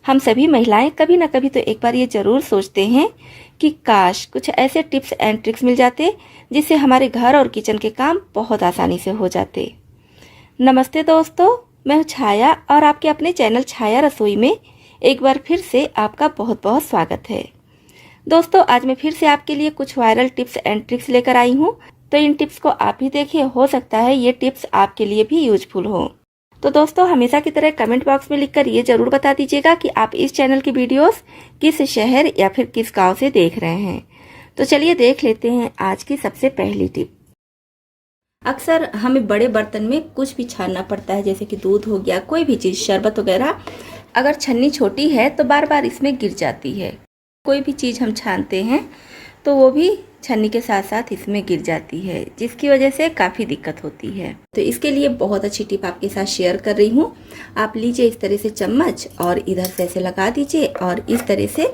हम सभी महिलाएं कभी ना कभी तो एक बार ये जरूर सोचते हैं कि काश कुछ ऐसे टिप्स एंड ट्रिक्स मिल जाते जिससे हमारे घर और किचन के काम बहुत आसानी से हो जाते। नमस्ते दोस्तों, मैं हूँ छाया और आपके अपने चैनल छाया रसोई में एक बार फिर से आपका बहुत बहुत स्वागत है। दोस्तों, आज मैं फिर से आपके लिए कुछ वायरल टिप्स एंड ट्रिक्स लेकर आई हूँ, तो इन टिप्स को आप भी देखिए, हो सकता है ये टिप्स आपके लिए भी यूजफुल हो। तो दोस्तों, हमेशा की तरह कमेंट बॉक्स में लिखकर ये जरूर बता दीजिएगा कि आप इस चैनल की वीडियोस किस शहर या फिर किस गांव से देख रहे हैं। तो चलिए देख लेते हैं आज की सबसे पहली टिप। अक्सर हमें बड़े बर्तन में कुछ भी छानना पड़ता है, जैसे कि दूध हो गया, कोई भी चीज़, शरबत वगैरह। अगर छन्नी छोटी है तो बार बार इसमें गिर जाती है। कोई भी चीज़ हम छानते हैं तो वो भी छन्नी के साथ साथ इसमें गिर जाती है, जिसकी वजह से काफ़ी दिक्कत होती है। तो इसके लिए बहुत अच्छी टिप आपके साथ शेयर कर रही हूँ। आप लीजिए इस तरह से चम्मच और इधर से ऐसे लगा दीजिए और इस तरह से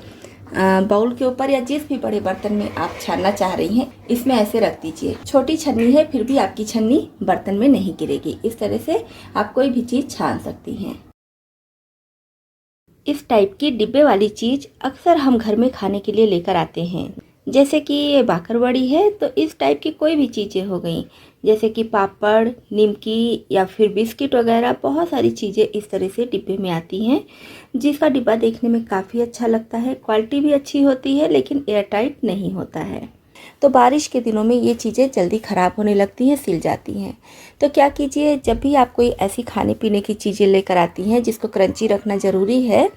बाउल के ऊपर या जिस भी बड़े बर्तन में आप छानना चाह रही हैं इसमें ऐसे रख दीजिए। छोटी छन्नी है फिर भी आपकी छन्नी बर्तन में नहीं गिरेगी। इस तरह से आप कोई भी चीज़ छान सकती हैं। इस टाइप की डिब्बे वाली चीज़ अक्सर हम घर में खाने के लिए लेकर आते हैं, जैसे कि ये बाकरवड़ी है तो इस टाइप की कोई भी चीज़ें हो गई, जैसे कि पापड़, निमकी या फिर बिस्किट वगैरह। बहुत सारी चीज़ें इस तरह से डिब्बे में आती हैं, जिसका डिब्बा देखने में काफ़ी अच्छा लगता है, क्वालिटी भी अच्छी होती है, लेकिन एयर टाइट नहीं होता है। तो बारिश के दिनों में ये चीज़ें जल्दी ख़राब होने लगती हैं, सिल जाती हैं। तो क्या कीजिए, जब भी आप कोई ऐसी खाने पीने की चीज़ें लेकर आती हैं जिसको क्रंची रखना ज़रूरी है,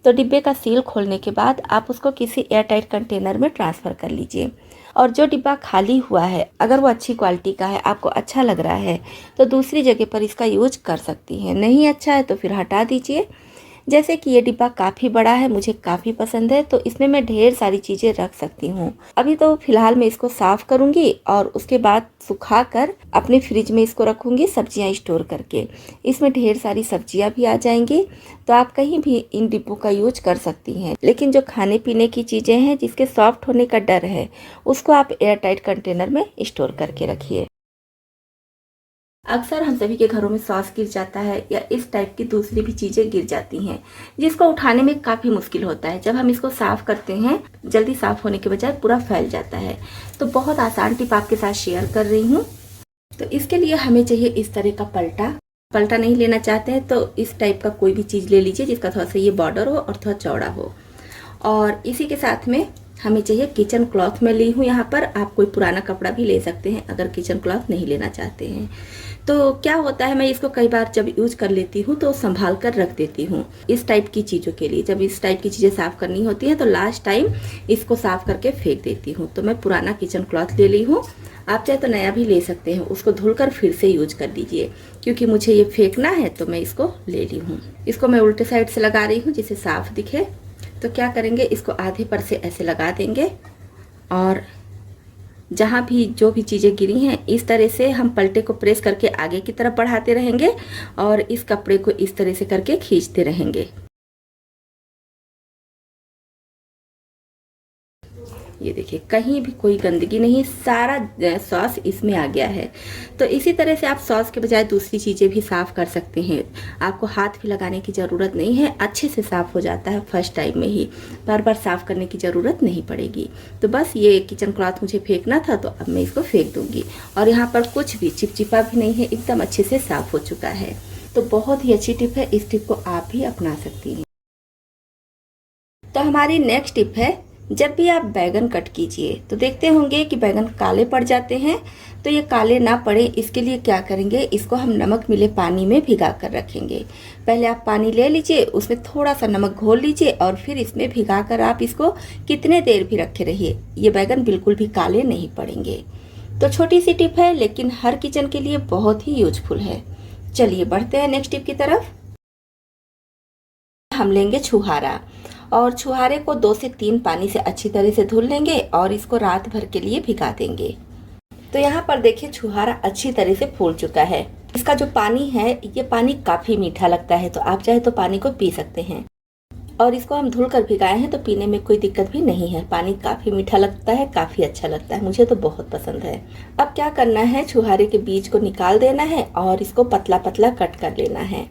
तो डिब्बे का सील खोलने के बाद आप उसको किसी एयर टाइट कंटेनर में ट्रांसफ़र कर लीजिए। और जो डिब्बा खाली हुआ है, अगर वो अच्छी क्वालिटी का है, आपको अच्छा लग रहा है, तो दूसरी जगह पर इसका यूज कर सकती हैं। नहीं अच्छा है तो फिर हटा दीजिए। जैसे कि ये डिब्बा काफ़ी बड़ा है, मुझे काफ़ी पसंद है, तो इसमें मैं ढेर सारी चीज़ें रख सकती हूँ। अभी तो फिलहाल मैं इसको साफ़ करूँगी और उसके बाद सुखा कर अपने फ्रिज में इसको रखूँगी सब्जियाँ स्टोर करके। इसमें ढेर सारी सब्जियाँ भी आ जाएंगी, तो आप कहीं भी इन डिब्बों का यूज कर सकती हैं। लेकिन जो खाने पीने की चीज़ें हैं जिसके सॉफ्ट होने का डर है, उसको आप एयर टाइट कंटेनर में स्टोर करके रखिए। अक्सर हम सभी के घरों में सॉस गिर जाता है या इस टाइप की दूसरी भी चीज़ें गिर जाती हैं, जिसको उठाने में काफ़ी मुश्किल होता है। जब हम इसको साफ़ करते हैं, जल्दी साफ़ होने के बजाय पूरा फैल जाता है। तो बहुत आसान टिप आपके साथ शेयर कर रही हूँ। तो इसके लिए हमें चाहिए इस तरह का पलटा नहीं लेना चाहते हैं तो इस टाइप का कोई भी चीज़ ले लीजिए जिसका थोड़ा सा ये बॉर्डर हो और थोड़ा चौड़ा हो। और इसी के साथ में हमें चाहिए किचन क्लॉथ। मैं ली हूँ यहाँ पर, आप कोई पुराना कपड़ा भी ले सकते हैं अगर किचन क्लॉथ नहीं लेना चाहते हैं। तो क्या होता है, मैं इसको कई बार जब यूज कर लेती हूँ तो संभाल कर रख देती हूँ इस टाइप की चीज़ों के लिए। जब इस टाइप की चीज़ें साफ़ करनी होती हैं तो लास्ट टाइम इसको साफ़ करके फेंक देती हूँ। तो मैं पुराना किचन क्लॉथ ले ली हूँ। आप चाहे तो नया भी ले सकते हैं, उसको धुलकर फिर से यूज कर लीजिए। क्योंकि मुझे ये फेंकना है तो मैं इसको ले ली हूँ। इसको मैं उल्टे साइड से लगा रही हूँ जिससे साफ दिखे। तो क्या करेंगे, इसको आधे पर से ऐसे लगा देंगे और जहाँ भी जो भी चीज़ें गिरी हैं इस तरह से हम पलटे को प्रेस करके आगे की तरफ बढ़ाते रहेंगे और इस कपड़े को इस तरह से करके खींचते रहेंगे। ये देखिए, कहीं भी कोई गंदगी नहीं, सारा सॉस इसमें आ गया है। तो इसी तरह से आप सॉस के बजाय दूसरी चीज़ें भी साफ़ कर सकते हैं। आपको हाथ भी लगाने की ज़रूरत नहीं है, अच्छे से साफ़ हो जाता है फर्स्ट टाइम में ही, बार बार साफ़ करने की ज़रूरत नहीं पड़ेगी। तो बस ये किचन क्लॉथ मुझे फेंकना था तो अब मैं इसको फेंक दूँगी। और यहाँ पर कुछ भी चिपचिपा भी नहीं है, एकदम अच्छे से साफ़ हो चुका है। तो बहुत ही अच्छी टिप है, इस टिप को आप भी अपना सकती हैं। तो हमारी नेक्स्ट टिप है, जब भी आप बैगन कट कीजिए तो देखते होंगे कि बैगन काले पड़ जाते हैं। तो ये काले ना पड़े, इसके लिए क्या करेंगे, इसको हम नमक मिले पानी में भिगा कर रखेंगे। पहले आप पानी ले लीजिए, उसमें थोड़ा सा नमक घोल लीजिए और फिर इसमें भिगा कर आप इसको कितने देर भी रखे रहिए, ये बैगन बिल्कुल भी काले नहीं पड़ेंगे। तो छोटी सी टिप है लेकिन हर किचन के लिए बहुत ही यूजफुल है। चलिए बढ़ते हैं नेक्स्ट टिप की तरफ। हम लेंगे छुहारा और छुहारे को 2 से 3 पानी से अच्छी तरह से धुल लेंगे और इसको रात भर के लिए भिगा देंगे। तो यहाँ पर देखिए, छुहारा अच्छी तरह से फूल चुका है। इसका जो पानी है, ये पानी काफ़ी मीठा लगता है, तो आप चाहे तो पानी को पी सकते हैं। और इसको हम धुल कर भिगाए हैं तो पीने में कोई दिक्कत भी नहीं है। पानी काफ़ी मीठा लगता है, काफ़ी अच्छा लगता है, मुझे तो बहुत पसंद है। अब क्या करना है, छुहारे के बीज को निकाल देना है और इसको पतला पतला कट कर लेना है।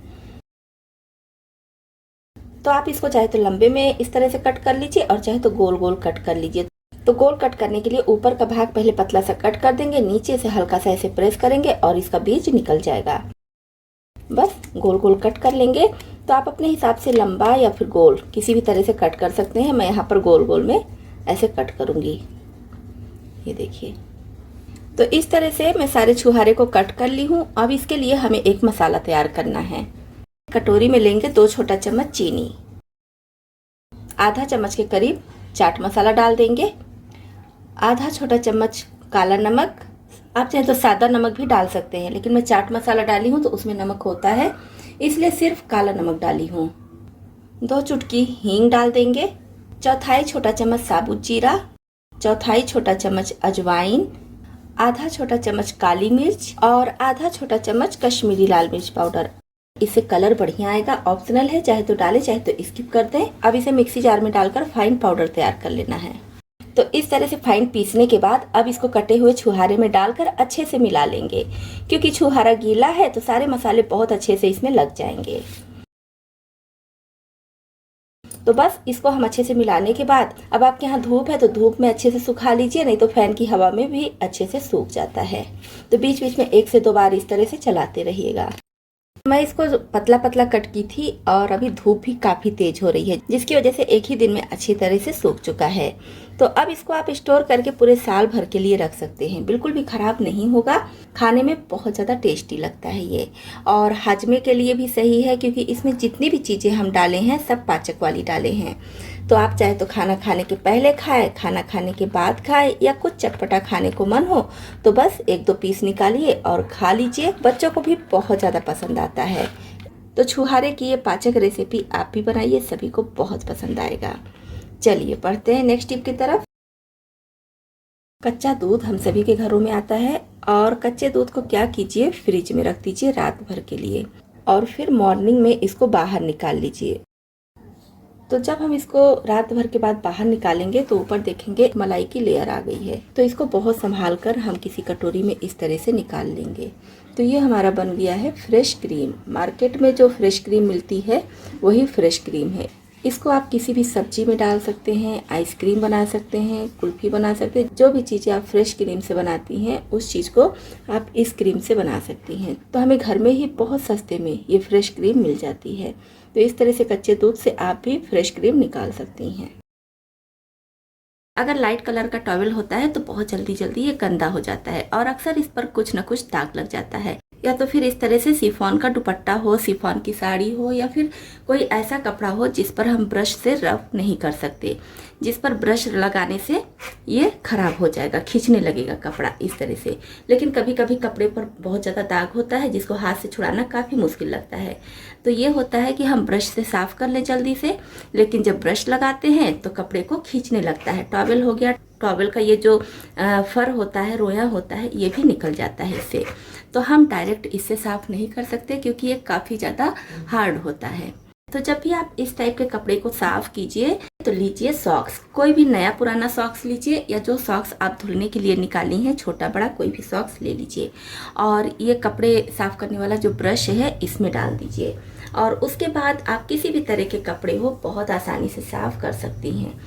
तो आप इसको चाहे तो लंबे में इस तरह से कट कर लीजिए और चाहे तो गोल गोल कट कर लीजिए। तो गोल कट करने के लिए ऊपर का भाग पहले पतला सा कट कर देंगे, नीचे से हल्का सा ऐसे प्रेस करेंगे और इसका बीज निकल जाएगा। बस गोल गोल कट कर लेंगे। तो आप अपने हिसाब से लंबा या फिर गोल किसी भी तरह से कट कर सकते हैं। मैं यहाँ पर गोल गोल में ऐसे कट करूँगी, ये देखिए। तो इस तरह से मैं सारे छुहारे को कट कर ली हूँ। अब इसके लिए हमें एक मसाला तैयार करना है। कटोरी में लेंगे 2 छोटा चम्मच चीनी, आधा चम्मच के करीब चाट मसाला डाल देंगे, आधा छोटा चम्मच काला नमक। आप चाहे तो सादा नमक भी डाल सकते हैं, लेकिन मैं चाट मसाला डाली हूँ तो उसमें नमक होता है, इसलिए सिर्फ काला नमक डाली हूँ। 2 चुटकी हींग डाल देंगे, चौथाई छोटा चम्मच साबुत जीरा, चौथाई छोटा चम्मच अजवाइन, आधा छोटा चम्मच काली मिर्च और आधा छोटा चम्मच कश्मीरी लाल मिर्च पाउडर। इससे कलर बढ़िया आएगा, ऑप्शनल है, चाहे तो डालें चाहे तो स्किप कर दें। अब इसे मिक्सी जार में डालकर फाइन पाउडर तैयार कर लेना है। तो इस तरह से फाइन पीसने के बाद अब इसको कटे हुए छुहारे में डालकर अच्छे से मिला लेंगे। क्योंकि छुहारा गीला है तो सारे मसाले बहुत अच्छे से इसमें लग जाएंगे। तो बस इसको हम अच्छे से मिलाने के बाद अब आपके यहाँ धूप है तो धूप में अच्छे से सुखा लीजिए, नहीं तो फैन की हवा में भी अच्छे से सूख जाता है। तो बीच बीच में 1 से 2 बार इस तरह से चलाते रहिएगा। मैं इसको पतला पतला कट की थी और अभी धूप भी काफ़ी तेज हो रही है, जिसकी वजह से एक ही दिन में अच्छी तरह से सूख चुका है। तो अब इसको आप स्टोर करके पूरे साल भर के लिए रख सकते हैं, बिल्कुल भी ख़राब नहीं होगा। खाने में बहुत ज़्यादा टेस्टी लगता है ये, और हाजमे के लिए भी सही है, क्योंकि इसमें जितनी भी चीज़ें हम डाले हैं सब पाचक वाली डाले हैं। तो आप चाहे तो खाना खाने के पहले खाएं, खाना खाने के बाद खाएं, या कुछ चटपटा खाने को मन हो तो बस 1-2 पीस निकालिए और खा लीजिए। बच्चों को भी बहुत ज़्यादा पसंद आता है। तो छुहारे की ये पाचक रेसिपी आप भी बनाइए, सभी को बहुत पसंद आएगा। चलिए बढ़ते हैं नेक्स्ट टिप की तरफ। कच्चा दूध हम सभी के घरों में आता है, और कच्चे दूध को क्या कीजिए, फ्रिज में रख दीजिए रात भर के लिए, और फिर मॉर्निंग में इसको बाहर निकाल लीजिए। तो जब हम इसको रात भर के बाद बाहर निकालेंगे तो ऊपर देखेंगे मलाई की लेयर आ गई है। तो इसको बहुत संभाल कर हम किसी कटोरी में इस तरह से निकाल लेंगे। तो ये हमारा बन गया है फ्रेश क्रीम। मार्केट में जो फ्रेश क्रीम मिलती है वही फ्रेश क्रीम है। इसको आप किसी भी सब्जी में डाल सकते हैं, आइसक्रीम बना सकते हैं, कुल्फी बना सकते हैं। जो भी चीज़ें आप फ्रेश क्रीम से बनाती हैं उस चीज़ को आप इस क्रीम से बना सकती हैं। तो हमें घर में ही बहुत सस्ते में ये फ्रेश क्रीम मिल जाती है। तो इस तरह से कच्चे दूध से आप भी फ्रेश क्रीम निकाल सकती हैं। अगर लाइट कलर का टॉवल होता है तो बहुत जल्दी ये गंदा हो जाता है, और अक्सर इस पर कुछ न कुछ दाग लग जाता है। या तो फिर इस तरह से शिफॉन का दुपट्टा हो, शिफॉन की साड़ी हो, या फिर कोई ऐसा कपड़ा हो जिस पर हम ब्रश से रब नहीं कर सकते, जिस पर ब्रश लगाने से ये खराब हो जाएगा, खींचने लगेगा कपड़ा इस तरह से। लेकिन कभी कभी कपड़े पर बहुत ज़्यादा दाग होता है जिसको हाथ से छुड़ाना काफ़ी मुश्किल लगता है। तो ये होता है कि हम ब्रश से साफ़ कर लें जल्दी से, लेकिन जब ब्रश लगाते हैं तो कपड़े को खींचने लगता है। टॉवल हो गया, टॉवल का ये जो फर होता है, रोया होता है, ये भी निकल जाता है इससे। तो हम डायरेक्ट इससे साफ़ नहीं कर सकते क्योंकि ये काफ़ी ज़्यादा हार्ड होता है। तो जब भी आप इस टाइप के कपड़े को साफ़ कीजिए तो लीजिए सॉक्स, कोई भी नया पुराना सॉक्स लीजिए, या जो सॉक्स आप धुलने के लिए निकाली हैं, छोटा बड़ा कोई भी सॉक्स ले लीजिए, और ये कपड़े साफ़ करने वाला जो ब्रश है इसमें डाल दीजिए, और उसके बाद आप किसी भी तरह के कपड़े हो बहुत आसानी से साफ़ कर सकती हैं।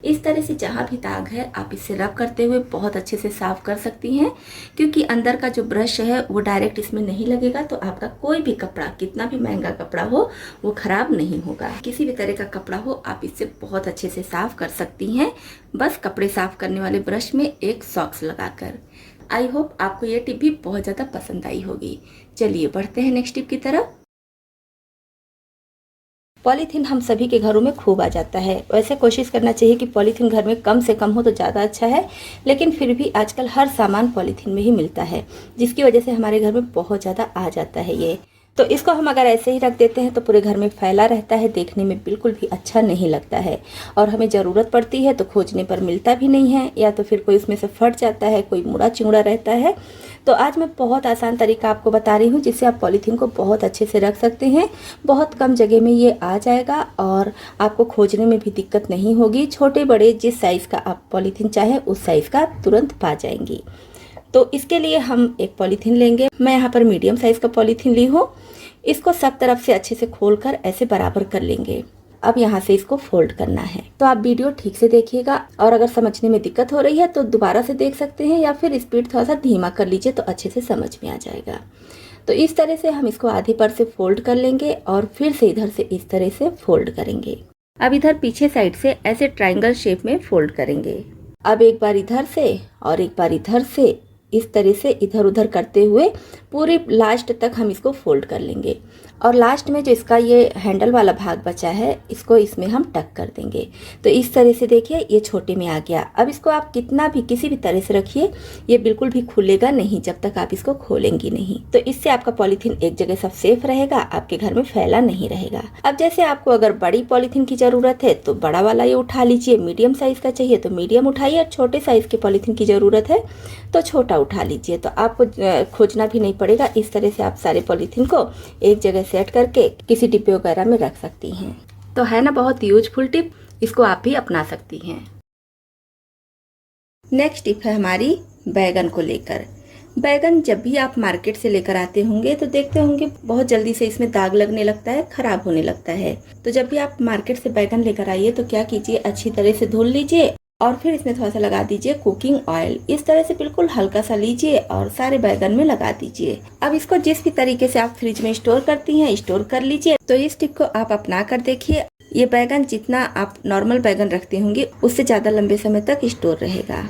इस तरह से जहाँ भी दाग है आप इसे रब करते हुए बहुत अच्छे से साफ़ कर सकती हैं, क्योंकि अंदर का जो ब्रश है वो डायरेक्ट इसमें नहीं लगेगा। तो आपका कोई भी कपड़ा, कितना भी महंगा कपड़ा हो, वो ख़राब नहीं होगा। किसी भी तरह का कपड़ा हो आप इससे बहुत अच्छे से साफ़ कर सकती हैं, बस कपड़े साफ़ करने वाले ब्रश में एक सॉक्स लगाकर। आई होप आपको ये टिप भी बहुत ज़्यादा पसंद आई होगी। चलिए बढ़ते हैं नेक्स्ट टिप की तरफ। पॉलीथीन हम सभी के घरों में खूब आ जाता है। वैसे कोशिश करना चाहिए कि पॉलीथीन घर में कम से कम हो तो ज़्यादा अच्छा है, लेकिन फिर भी आजकल हर सामान पॉलीथीन में ही मिलता है, जिसकी वजह से हमारे घर में बहुत ज़्यादा आ जाता है ये। तो इसको हम अगर ऐसे ही रख देते हैं तो पूरे घर में फैला रहता है, देखने में बिल्कुल भी अच्छा नहीं लगता है, और हमें ज़रूरत पड़ती है तो खोजने पर मिलता भी नहीं है, या तो फिर कोई उसमें से फट जाता है, कोई मुड़ा चिंगड़ा रहता है। तो आज मैं बहुत आसान तरीका आपको बता रही हूँ जिससे आप पॉलीथीन को बहुत अच्छे से रख सकते हैं। बहुत कम जगह में ये आ जाएगा और आपको खोजने में भी दिक्कत नहीं होगी। छोटे बड़े जिस साइज़ का आप पॉलीथीन चाहें उस साइज़ का तुरंत पा जाएंगी। तो इसके लिए हम एक पॉलीथीन लेंगे। मैं यहाँ पर मीडियम साइज़ का पॉलीथीन ली हूँ। इसको सब तरफ से अच्छे से खोलकर ऐसे बराबर कर लेंगे। अब यहाँ से इसको फोल्ड करना है। तो आप वीडियो ठीक से देखिएगा और अगर समझने में दिक्कत हो रही है तो दोबारा से देख सकते हैं या फिर स्पीड थोड़ा सा धीमा कर लीजिए तो अच्छे से समझ में आ जाएगा। तो इस तरह से हम इसको आधे पर से फोल्ड कर लेंगे और फिर से इधर से इस तरह से फोल्ड करेंगे। अब इधर पीछे साइड से ऐसे ट्रायंगल शेप में फोल्ड करेंगे। अब एक बार इधर से और एक बार इधर से इस तरह से इधर उधर करते हुए पूरी लास्ट तक हम इसको फोल्ड कर लेंगे और लास्ट में जो इसका ये हैंडल वाला भाग बचा है इसको इसमें हम टक कर देंगे। तो इस तरह से देखिए ये छोटे में आ गया। अब इसको आप कितना भी किसी भी तरह से रखिए ये बिल्कुल भी खुलेगा नहीं जब तक आप इसको खोलेंगी नहीं। तो इससे आपका पॉलीथीन एक जगह सब सेफ रहेगा, आपके घर में फैला नहीं रहेगा। अब जैसे आपको अगर बड़ी पॉलीथीन की जरूरत है तो बड़ा वाला ये उठा लीजिए, मीडियम साइज का चाहिए तो मीडियम उठाइए और छोटे साइज के पॉलीथीन की जरूरत है तो छोटा उठा लीजिए। तो आपको खोजना भी नहीं पड़ेगा। इस तरह से आप सारे पॉलीथीन को एक जगह सेट करके किसी डिब्बे वगैरह में रख सकती हैं। तो है ना बहुत यूजफुल टिप, इसको आप भी अपना सकती हैं। नेक्स्ट टिप है हमारी बैगन को लेकर। बैगन जब भी आप मार्केट से लेकर आते होंगे तो देखते होंगे बहुत जल्दी से इसमें दाग लगने लगता है, खराब होने लगता है। तो जब भी आप मार्केट से बैगन लेकर आइए तो क्या कीजिए, अच्छी तरह से धुल लीजिए और फिर इसमें थोड़ा सा लगा दीजिए कुकिंग ऑयल। इस तरह से बिल्कुल हल्का सा लीजिए और सारे बैगन में लगा दीजिए। अब इसको जिस भी तरीके से आप फ्रिज में स्टोर करती हैं स्टोर कर लीजिए। तो इस टिप को आप अपना कर देखिए, ये बैगन जितना आप नॉर्मल बैगन रखते होंगे उससे ज्यादा लंबे समय तक स्टोर रहेगा।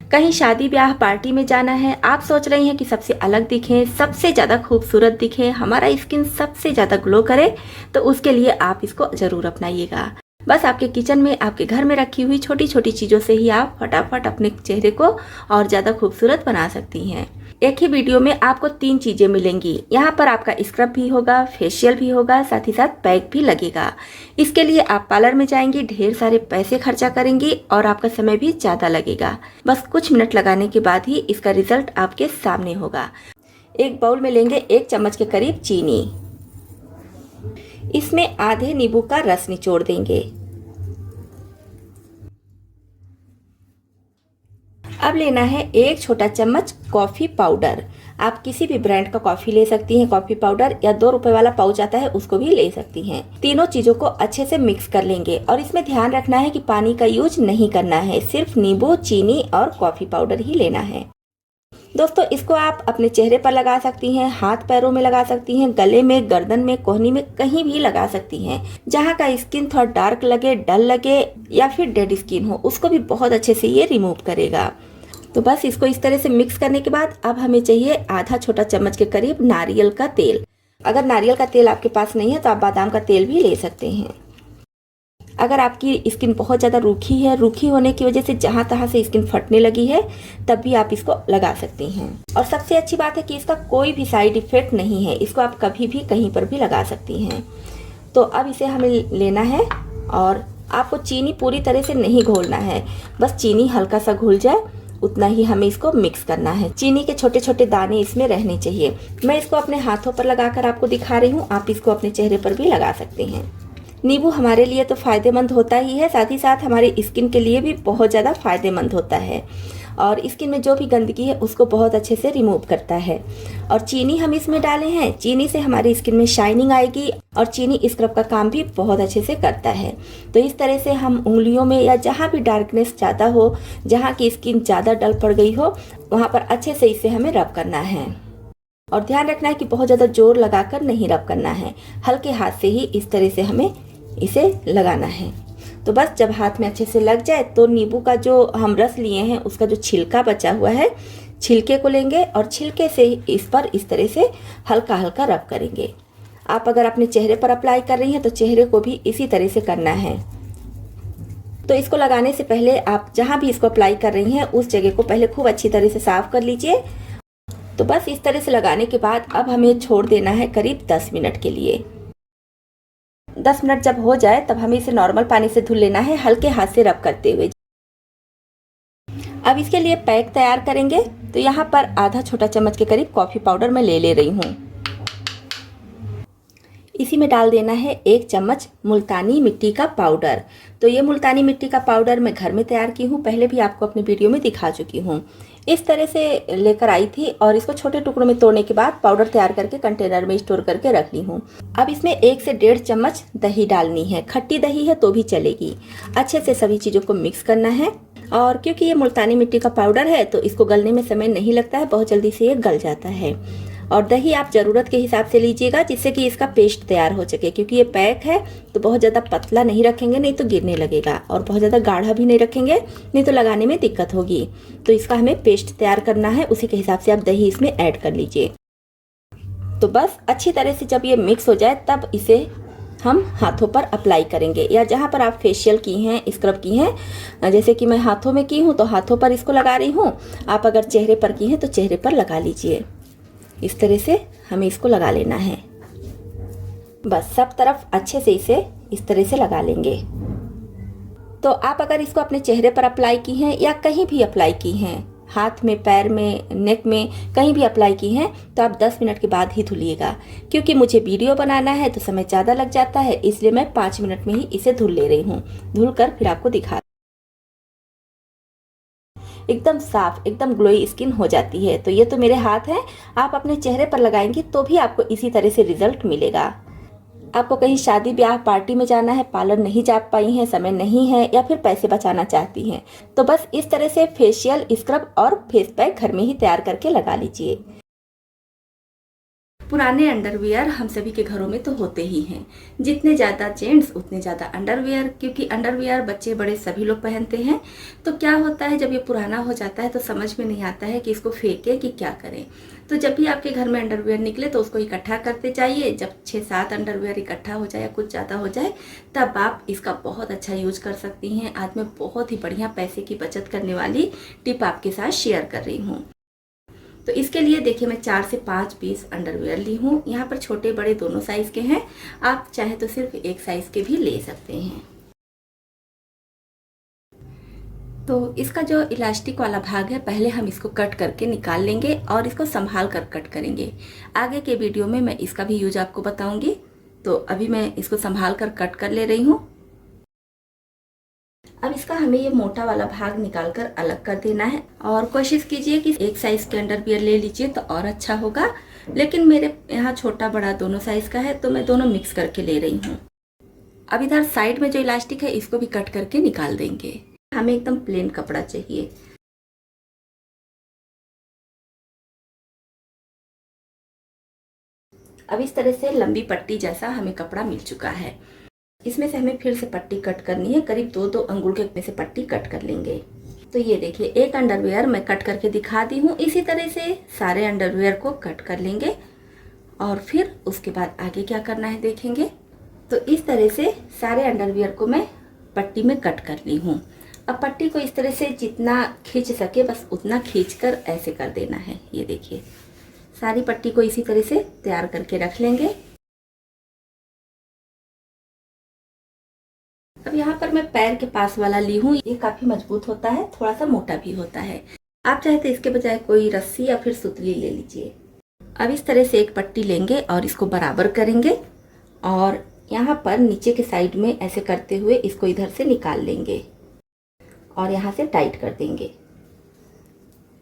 कहीं शादी ब्याह पार्टी में जाना है, आप सोच रही हैं कि सबसे अलग दिखें, सबसे ज्यादा खूबसूरत दिखे, हमारा स्किन सबसे ज्यादा ग्लो करे, तो उसके लिए आप इसको जरूर अपनाइएगा। बस आपके किचन में आपके घर में रखी हुई छोटी छोटी चीजों से ही आप फटाफट अपने चेहरे को और ज्यादा खूबसूरत बना सकती हैं। एक ही वीडियो में आपको 3 चीजें मिलेंगी। यहाँ पर आपका स्क्रब भी होगा, फेशियल भी होगा, साथ ही साथ पैक भी लगेगा। इसके लिए आप पार्लर में जाएंगी, ढेर सारे पैसे खर्चा करेंगी और आपका समय भी ज्यादा लगेगा। बस कुछ मिनट लगाने के बाद ही इसका रिजल्ट आपके सामने होगा। एक बाउल में लेंगे 1 चम्मच के करीब चीनी, इसमें आधे नींबू का रस निचोड़ देंगे। अब लेना है 1 छोटा चम्मच कॉफी पाउडर। आप किसी भी ब्रांड का कॉफी ले सकती हैं, कॉफी पाउडर, या 2 रुपए वाला पाउच आता है उसको भी ले सकती हैं। तीनों चीजों को अच्छे से मिक्स कर लेंगे और इसमें ध्यान रखना है कि पानी का यूज नहीं करना है, सिर्फ नींबू, चीनी और कॉफी पाउडर ही लेना है। दोस्तों इसको आप अपने चेहरे पर लगा सकती हैं, हाथ पैरों में लगा सकती हैं, गले में, गर्दन में, कोहनी में, कहीं भी लगा सकती हैं। जहाँ का स्किन थोड़ा डार्क लगे, डल लगे या फिर डेड स्किन हो उसको भी बहुत अच्छे से ये रिमूव करेगा। तो बस इसको इस तरह से मिक्स करने के बाद अब हमें चाहिए आधा छोटा चम्मच के करीब नारियल का तेल। अगर नारियल का तेल आपके पास नहीं है तो आप बादाम का तेल भी ले सकते हैं। अगर आपकी स्किन बहुत ज़्यादा रूखी है, रूखी होने की वजह से जहाँ तहाँ से स्किन फटने लगी है, तब भी आप इसको लगा सकती हैं। और सबसे अच्छी बात है कि इसका कोई भी साइड इफेक्ट नहीं है, इसको आप कभी भी कहीं पर भी लगा सकती हैं। तो अब इसे हमें लेना है और आपको चीनी पूरी तरह से नहीं घोलना है, बस चीनी हल्का सा घुल जाए उतना ही हमें इसको मिक्स करना है। चीनी के छोटे छोटे दाने इसमें रहने चाहिए। मैं इसको अपने हाथों पर लगाकर आपको दिखा रही हूँ, आप इसको अपने चेहरे पर भी लगा सकते हैं। नींबू हमारे लिए तो फायदेमंद होता ही है, साथ ही साथ हमारी स्किन के लिए भी बहुत ज़्यादा फायदेमंद होता है और स्किन में जो भी गंदगी है उसको बहुत अच्छे से रिमूव करता है। और चीनी हम इसमें डाले हैं, चीनी से हमारी स्किन में शाइनिंग आएगी और चीनी स्क्रब का काम भी बहुत अच्छे से करता है। तो इस तरह से हम उंगलियों में या जहाँ भी डार्कनेस ज़्यादा हो, जहाँ की स्किन ज़्यादा डल पड़ गई हो, वहाँ पर अच्छे से इसे हमें रब करना है। और ध्यान रखना है कि बहुत ज़्यादा जोर लगाकर नहीं रब करना है, हल्के हाथ से ही इस तरह से हमें इसे लगाना है। तो बस जब हाथ में अच्छे से लग जाए तो नींबू का जो हम रस लिए हैं उसका जो छिलका बचा हुआ है, छिलके को लेंगे और छिलके से इस पर इस तरह से हल्का हल्का रब करेंगे। आप अगर अपने चेहरे पर अप्लाई कर रही हैं तो चेहरे को भी इसी तरह से करना है। तो इसको लगाने से पहले आप जहाँ भी इसको अप्लाई कर रही हैं उस जगह को पहले खूब अच्छी तरह से साफ कर लीजिए। तो बस इस तरह से लगाने के बाद अब हमें छोड़ देना है करीब 10 मिनट के लिए। 10 मिनट जब हो जाए तब हमें इसे नॉर्मल पानी से धुल लेना है, हल्के हाथ से रब करते हुए। अब इसके लिए पैक तैयार करेंगे। तो यहाँ पर आधा छोटा चम्मच के करीब कॉफी पाउडर मैं ले रही हूँ। इसी में डाल देना है 1 चम्मच मुल्तानी मिट्टी का पाउडर। तो ये मुल्तानी मिट्टी का पाउडर मैं घर में तैयार की हूँ, पहले भी आपको अपनी वीडियो में दिखा चुकी हूँ। इस तरह से लेकर आई थी और इसको छोटे टुकड़ों में तोड़ने के बाद पाउडर तैयार करके कंटेनर में स्टोर करके रख ली हूँ। अब इसमें 1 से 1.5 चम्मच दही डालनी है, खट्टी दही है तो भी चलेगी। अच्छे से सभी चीज़ों को मिक्स करना है और क्योंकि ये मुल्तानी मिट्टी का पाउडर है तो इसको गलने में समय नहीं लगता है, बहुत जल्दी से ये गल जाता है। और दही आप ज़रूरत के हिसाब से लीजिएगा जिससे कि इसका पेस्ट तैयार हो सके, क्योंकि ये पैक है तो बहुत ज़्यादा पतला नहीं रखेंगे नहीं तो गिरने लगेगा, और बहुत ज़्यादा गाढ़ा भी नहीं रखेंगे नहीं तो लगाने में दिक्कत होगी। तो इसका हमें पेस्ट तैयार करना है, उसी के हिसाब से आप दही इसमें ऐड कर लीजिए। तो बस अच्छी तरह से जब ये मिक्स हो जाए तब इसे हम हाथों पर अप्लाई करेंगे, या जहाँ पर आप फेशियल की हैं, स्क्रब की हैं, जैसे कि मैं हाथों में की हूँ तो हाथों पर इसको लगा रही हूँ। आप अगर चेहरे पर की हैं तो चेहरे पर लगा लीजिए। इस तरह से हमें इसको लगा लेना है, बस सब तरफ अच्छे से इसे इस तरह से लगा लेंगे। तो आप अगर इसको अपने चेहरे पर अप्लाई की हैं या कहीं भी अप्लाई की हैं, हाथ में, पैर में, नेक में, कहीं भी अप्लाई की हैं, तो आप 10 मिनट के बाद ही धुलिएगा। क्योंकि मुझे वीडियो बनाना है तो समय ज़्यादा लग जाता है, इसलिए मैं 5 मिनट में ही इसे धुल ले रही हूँ। धुल कर फिर आपको दिखा, एकदम साफ, एकदम ग्लोई स्किन हो जाती है। तो ये तो मेरे हाथ हैं, आप अपने चेहरे पर लगाएंगी तो भी आपको इसी तरह से रिजल्ट मिलेगा। आपको कहीं शादी ब्याह पार्टी में जाना है, पार्लर नहीं जा पाई हैं, समय नहीं है, या फिर पैसे बचाना चाहती हैं, तो बस इस तरह से फेशियल, स्क्रब और फेस पैक घर में ही तैयार करके लगा लीजिए। पुराने अंडरवियर हम सभी के घरों में तो होते ही हैं, जितने ज़्यादा जेंट्स उतने ज़्यादा अंडरवियर, क्योंकि अंडरवियर बच्चे बड़े सभी लोग पहनते हैं। तो क्या होता है, जब ये पुराना हो जाता है तो समझ में नहीं आता है कि इसको फेंके कि क्या करें। तो जब भी आपके घर में अंडरवियर निकले तो उसको इकट्ठा करते जाइए। जब 6-7 अंडरवियर इकट्ठा हो जाए या कुछ ज़्यादा हो जाए तब आप इसका बहुत अच्छा यूज कर सकती हैं। आज मैं बहुत ही बढ़िया पैसे की बचत करने वाली टिप आपके साथ शेयर कर रही हूँ। तो इसके लिए देखिए मैं 4 से 5 पीस अंडरवियर ली हूँ। यहाँ पर छोटे बड़े दोनों साइज़ के हैं, आप चाहे तो सिर्फ एक साइज़ के भी ले सकते हैं। तो इसका जो इलास्टिक वाला भाग है पहले हम इसको कट करके निकाल लेंगे और इसको संभाल कर कट करेंगे। आगे के वीडियो में मैं इसका भी यूज आपको बताऊंगी। तो अभी मैं इसको संभाल कर कट कर ले रही हूँ। अब इसका हमें ये मोटा वाला भाग निकाल कर अलग कर देना है, और कोशिश कीजिए कि एक साइज के अंडरवियर ले लीजिए तो और अच्छा होगा। लेकिन मेरे यहाँ छोटा बड़ा दोनों साइज का है तो मैं दोनों मिक्स करके ले रही हूँ। अब इधर साइड में जो इलास्टिक है इसको भी कट करके निकाल देंगे। हमें एकदम प्लेन कपड़ा चाहिए। अब इस तरह से लंबी पट्टी जैसा हमें कपड़ा मिल चुका है। इसमें से हमें फिर से पट्टी कट करनी है, करीब 2-2 अंगुल के से पट्टी कट कर लेंगे। तो ये देखिए एक अंडरवियर मैं कट करके दिखा दी हूँ। इसी तरह से सारे अंडरवियर को कट कर लेंगे और फिर उसके बाद आगे क्या करना है देखेंगे। तो इस तरह से सारे अंडरवियर को मैं पट्टी में कट कर ली हूँ। अब पट्टी को इस तरह से जितना खींच सके बस उतना खींचकर ऐसे कर देना है। ये देखिए सारी पट्टी को इसी तरह से तैयार करके रख लेंगे। अब यहाँ पर मैं पैर के पास वाला ली हूँ। ये काफी मजबूत होता है, थोड़ा सा मोटा भी होता है। आप चाहे तो इसके बजाय कोई रस्सी या फिर सुतली ले लीजिए। अब इस तरह से एक पट्टी लेंगे और इसको बराबर करेंगे और यहाँ पर नीचे के साइड में ऐसे करते हुए इसको इधर से निकाल लेंगे और यहाँ से टाइट कर देंगे।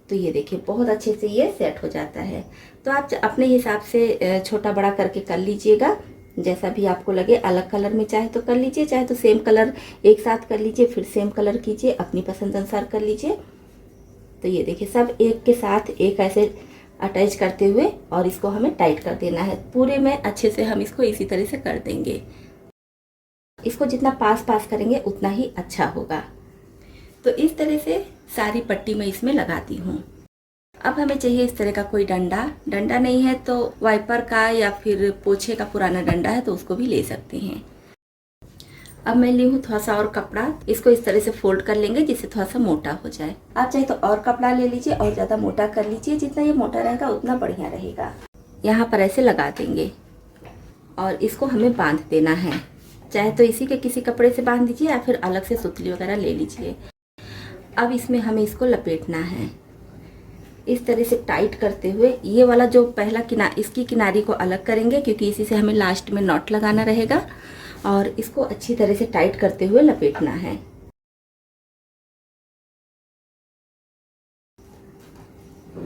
तो ये देखिए बहुत अच्छे से ये सेट हो जाता है। तो आप अपने हिसाब से छोटा बड़ा करके कर लीजिएगा, जैसा भी आपको लगे। अलग कलर में चाहे तो कर लीजिए, चाहे तो सेम कलर एक साथ कर लीजिए, फिर सेम कलर कीजिए, अपनी पसंद अनुसार कर लीजिए। तो ये देखिए सब एक के साथ एक ऐसे अटैच करते हुए और इसको हमें टाइट कर देना है। पूरे में अच्छे से हम इसको इसी तरह से कर देंगे। इसको जितना पास पास करेंगे उतना ही अच्छा होगा। तो इस तरह से सारी पट्टी मैं इसमें लगाती हूँ। अब हमें चाहिए इस तरह का कोई डंडा। डंडा नहीं है तो वाइपर का या फिर पोछे का पुराना डंडा है तो उसको भी ले सकते हैं। अब मैं ली हूँ थोड़ा सा और कपड़ा, इसको इस तरह से फोल्ड कर लेंगे जिससे थोड़ा सा मोटा हो जाए। आप चाहे तो और कपड़ा ले लीजिए और ज़्यादा मोटा कर लीजिए, जितना ये मोटा रहेगा उतना बढ़िया रहेगा। यहाँ पर ऐसे लगा देंगे और इसको हमें बांध देना है। चाहे तो इसी के किसी कपड़े से बांध दीजिए या फिर अलग से सुतली वगैरह ले लीजिए। अब इसमें हमें इसको लपेटना है। इस तरह से टाइट करते हुए ये वाला जो पहला इसकी किनारी को अलग करेंगे, क्योंकि इसी से हमें लास्ट में नॉट लगाना रहेगा। और इसको अच्छी तरह से टाइट करते हुए लपेटना है।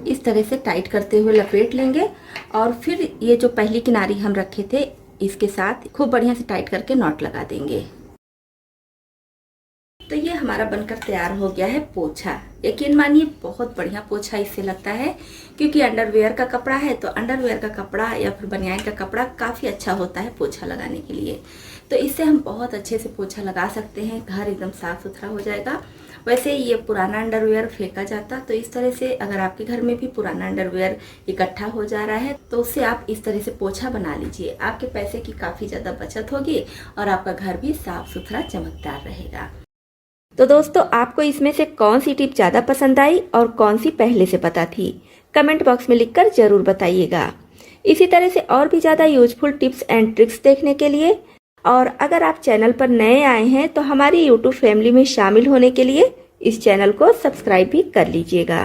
इस तरह से टाइट करते हुए लपेट लेंगे और फिर ये जो पहली किनारी हम रखे थे इसके साथ खूब बढ़िया से टाइट करके नॉट लगा देंगे। तो ये हमारा बनकर तैयार हो गया है पोछा। यकीन मानिए बहुत बढ़िया पोछा इससे लगता है, क्योंकि अंडरवेयर का कपड़ा है तो अंडरवेयर का कपड़ा या फिर बनियान का कपड़ा काफ़ी अच्छा होता है पोछा लगाने के लिए। तो इससे हम बहुत अच्छे से पोछा लगा सकते हैं, घर एकदम साफ सुथरा हो जाएगा। वैसे ये पुराना अंडरवेयर फेंका जाता, तो इस तरह से अगर आपके घर में भी पुराना अंडरवेयर इकट्ठा हो जा रहा है तो उससे आप इस तरह से पोछा बना लीजिए। आपके पैसे की काफ़ी ज़्यादा बचत होगी और आपका घर भी साफ सुथरा चमकदार रहेगा। तो दोस्तों, आपको इसमें से कौन सी टिप ज़्यादा पसंद आई और कौन सी पहले से पता थी, कमेंट बॉक्स में लिखकर ज़रूर बताइएगा। इसी तरह से और भी ज़्यादा यूजफुल टिप्स एंड ट्रिक्स देखने के लिए और अगर आप चैनल पर नए आए हैं तो हमारी यूट्यूब फैमिली में शामिल होने के लिए इस चैनल को सब्सक्राइब भी कर लीजिएगा।